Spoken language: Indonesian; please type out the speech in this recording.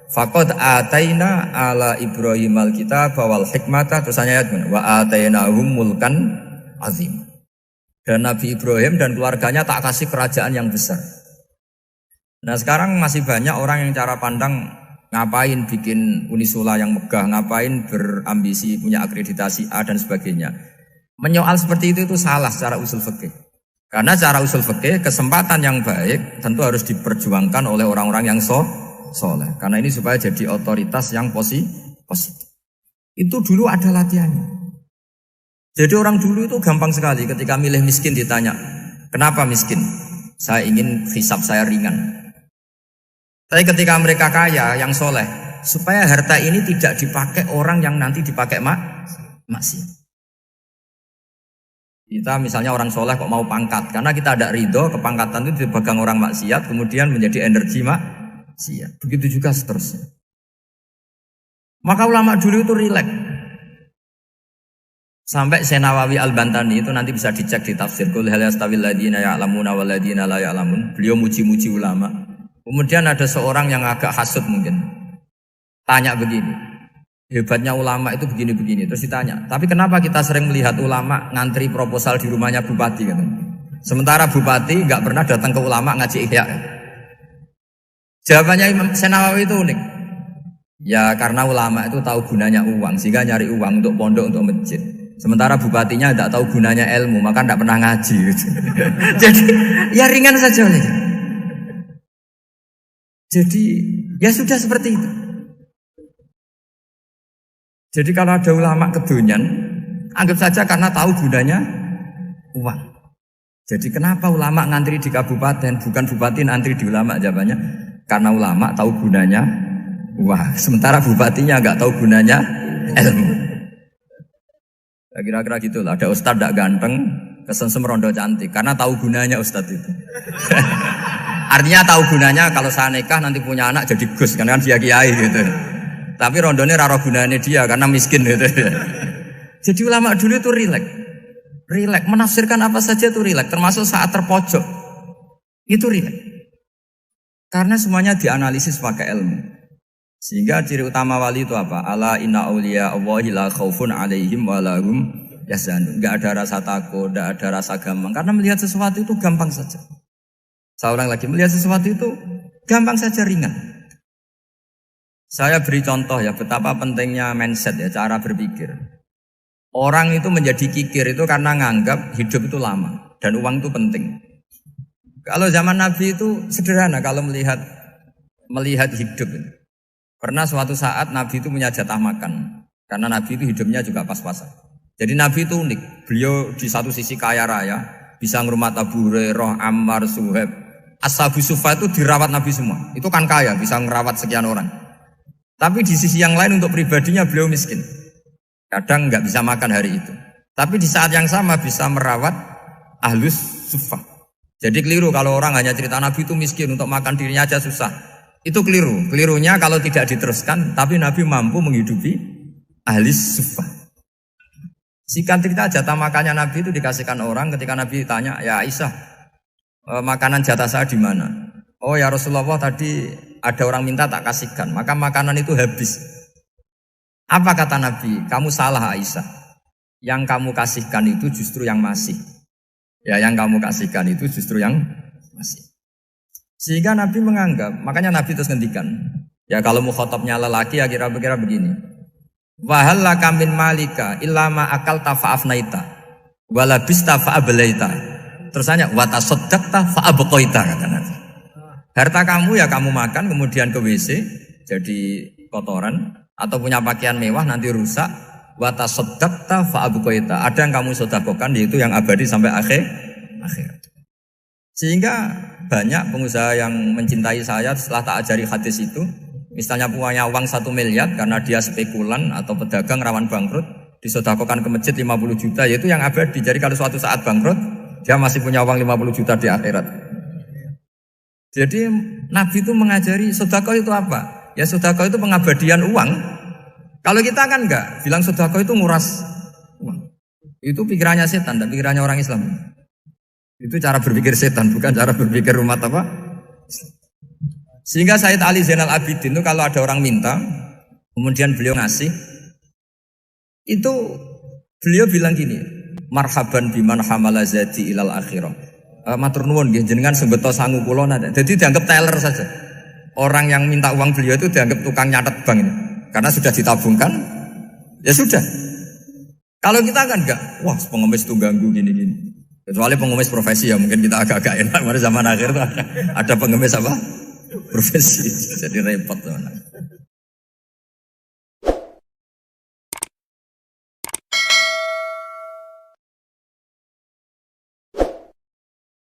Faqad ataina ala Ibrahimal kitab wal hikmata, terus ayat wa atainahum mulkan azim. Dan Nabi Ibrahim dan keluarganya tak kasih kerajaan yang besar. Nah sekarang masih banyak orang yang cara pandang ngapain bikin Unisula yang megah, ngapain berambisi punya akreditasi A dan sebagainya. Menyoal seperti itu salah secara usul fikih. Karena secara usul fikih kesempatan yang baik tentu harus diperjuangkan oleh orang-orang yang soleh. Karena ini supaya jadi otoritas yang positif. Itu dulu ada latihannya. Jadi orang dulu itu gampang sekali ketika milih miskin ditanya, kenapa miskin? Saya ingin hisab saya ringan. Tapi ketika mereka kaya, yang soleh, supaya harta ini tidak dipakai orang yang nanti dipakai maksiat. Kita misalnya orang soleh kok mau pangkat, karena kita ada ridho, kepangkatan itu dipegang orang maksiat, kemudian menjadi energi maksiat. Begitu juga seterusnya. Maka ulama dulu itu rileks. Sampai Senawawi Al-Bantani itu nanti bisa dicek di tafsir Qul hal yastawil ladzina ya'lamuna wal ladzina la ya'lamun. Beliau muji-muji ulama. Kemudian ada seorang yang agak hasud mungkin. Tanya begini. Hebatnya ulama itu begini-begini. Terus ditanya, tapi kenapa kita sering melihat ulama ngantri proposal di rumahnya bupati kan? Sementara bupati enggak pernah datang ke ulama ngaji ihya. Jawabannya Imam Senawawi itu unik. Ya karena ulama itu tahu gunanya uang, sehingga nyari uang untuk pondok, untuk masjid. Sementara bupatinya tidak tahu gunanya ilmu, maka tidak pernah ngaji. Jadi ya ringan saja. Jadi ya sudah seperti itu. Jadi kalau ada ulama kedonyan, anggap saja karena tahu gunanya uang. Jadi kenapa ulama ngantri di kabupaten, bukan bupati ngantri di ulama? Jawabannya karena ulama tahu gunanya uang. Sementara bupatinya nggak tahu gunanya ilmu. Kira-kira gitu lah. Ada ustadz tidak ganteng, kesensem rondo cantik, karena tahu gunanya ustadz itu. Artinya tahu gunanya kalau saya nikah nanti punya anak jadi gus, kan dia kiai gitu. Tapi rondonya raro gunanya dia karena miskin gitu. Jadi ulama dulu itu rileks, menafsirkan apa saja itu rileks, termasuk saat terpojok itu rileks. Karena semuanya dianalisis pakai ilmu. Sehingga ciri utama wali itu apa? Ala inna awliya Allahi la khaufun alaihim wa lahum yahzanun. Enggak ada rasa takut, enggak ada rasa gampang. Karena melihat sesuatu itu gampang saja. Saya ulang lagi, melihat sesuatu itu gampang saja, ringan. Saya beri contoh ya betapa pentingnya mindset ya, cara berpikir. Orang itu menjadi kikir itu karena nganggap hidup itu lama dan uang itu penting. Kalau zaman Nabi itu sederhana kalau melihat hidup ini. Pernah suatu saat Nabi itu punya jatah makan. Karena Nabi itu hidupnya juga pas-pasan. Jadi Nabi itu unik. Beliau di satu sisi kaya raya. Bisa ngurmat Abu Hurairah, Ammar, Suhaib. Ashabu Sufa itu dirawat Nabi semua. Itu kan kaya, bisa ngerawat sekian orang. Tapi di sisi yang lain untuk pribadinya beliau miskin. Kadang nggak bisa makan hari itu. Tapi di saat yang sama bisa merawat Ahlus Sufa. Jadi keliru kalau orang hanya cerita Nabi itu miskin. Untuk makan dirinya aja susah. Itu keliru. Kelirunya kalau tidak diteruskan, tapi Nabi mampu menghidupi ahli sufa. Singkat cerita jatah makannya Nabi itu dikasihkan orang ketika Nabi ditanya, ya Aisyah, makanan jatah saya di mana? Oh ya Rasulullah tadi ada orang minta tak kasihkan, maka makanan itu habis. Apa kata Nabi? Kamu salah Aisyah. Yang kamu kasihkan itu justru yang masih. Ya yang kamu kasihkan itu justru yang masih. Sehingga Nabi menganggap, makanya Nabi terus ngendikan, ya kalau mukhatabnya lelaki ya kira-kira begini. Wa hal laka min malika illa ma akalta fa afnaita wa labista fa ablaita. Terus tanya wa tasaddaqta fa abqaita kata Nabi. Harta kamu ya kamu makan kemudian ke WC jadi kotoran atau punya pakaian mewah nanti rusak wa tasaddaqta fa abqaita. Ada yang kamu sedekahkan yaitu yang abadi sampai akhir. Sehingga banyak pengusaha yang mencintai saya setelah tak ajari hadis itu, misalnya punya uang 1 miliar karena dia spekulan atau pedagang rawan bangkrut, disedekahkan ke masjid 50 juta, yaitu yang abadi. Jadi kalau suatu saat bangkrut, dia masih punya uang 50 juta di akhirat. Jadi Nabi itu mengajari sedekah itu apa? Ya sedekah itu pengabadian uang. Kalau kita kan enggak, bilang sedekah itu nguras uang. Itu pikirannya setan dan pikirannya orang Islam. Itu cara berpikir setan, bukan cara berpikir umat apa? Sehingga Sayyid Ali Zainal Abidin itu kalau ada orang minta, kemudian beliau ngasih, itu beliau bilang gini, marhaban biman hamala zati ilal akhirah. Matur nuwun nggih jenengan sembeta sangu kula nate. Jadi dianggap teller saja. Orang yang minta uang beliau itu dianggap tukang nyatet bank ini. Karena sudah ditabungkan, ya sudah. Kalau kita kan enggak, wah pengemis itu ganggu gini-gini. Kecuali pengemis profesi ya mungkin kita agak-agak enak. Pada zaman akhir itu ada pengemis apa? Profesi. Jadi repot.